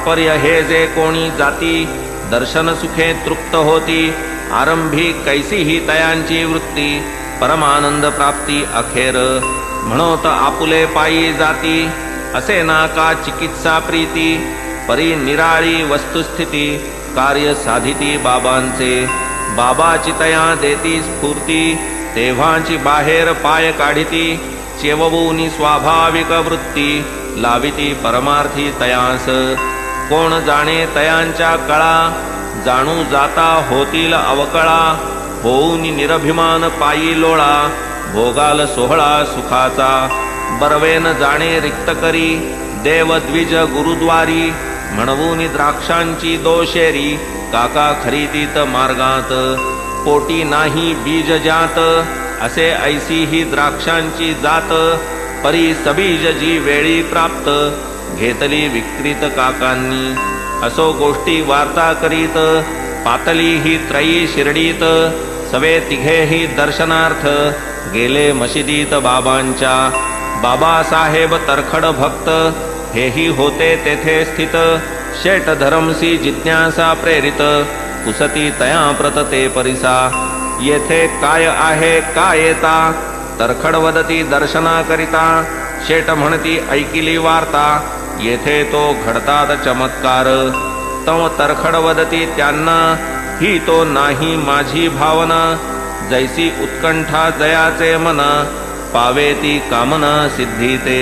पर्य हे जे कोणी जाती दर्शन सुखे तृप्त होती आरंभी कैसी ही तयांची वृत्ती परमानंद प्राप्ती अखेर म्हणोत आपुले पायी जाती असे ना का चिकित्सा प्रीती परी निराळी वस्तुस्थिती कार्य साधिती बाबांचे बाबाची तया देती स्फूर्ती तेव्हाची बाहेर पाय काढिती चेववूनी स्वाभाविक वृत्ती लाविती परमार्थी तयांस कोण जाणे तयांच्या कळा जाणू जाता होतील अवकळा होऊन निरभिमान पायी लोळा भोगाल सोहळा सुखाचा बरवेन जाणे रिक्त करी देव द्विज गुरुद्वारी म्हणवून द्राक्षांची दोषेरी काका खरीदीत मार्गात पोटी नाही बीज जात असे ऐसी ही द्राक्षांची जात परी सबीज जी वेळी प्राप्त घेतली विक्रीत काकांनी असो गोष्टी वार्ता करीत पातली ही त्रयी शिर्डीत सवे तिघे ही दर्शनार्थ गेले मशिदीत बाबांच्या बाबासाहेब तरखड भक्त हेही होते तेथे स्थित शेट धरमसी जिज्ञासा प्रेरित कुसती तया प्रतते परिसा येथे काय आहे काय येता तरखड वदती दर्शना करिता शेट म्हणती ऐकिली वार्ता येथे तो घडतात चमत्कार तव तरखड वदती त्यांना ही तो नाही माझी भावना जैसी उत्कंठा जयाचे मन पावे ती कामना सिद्धी ते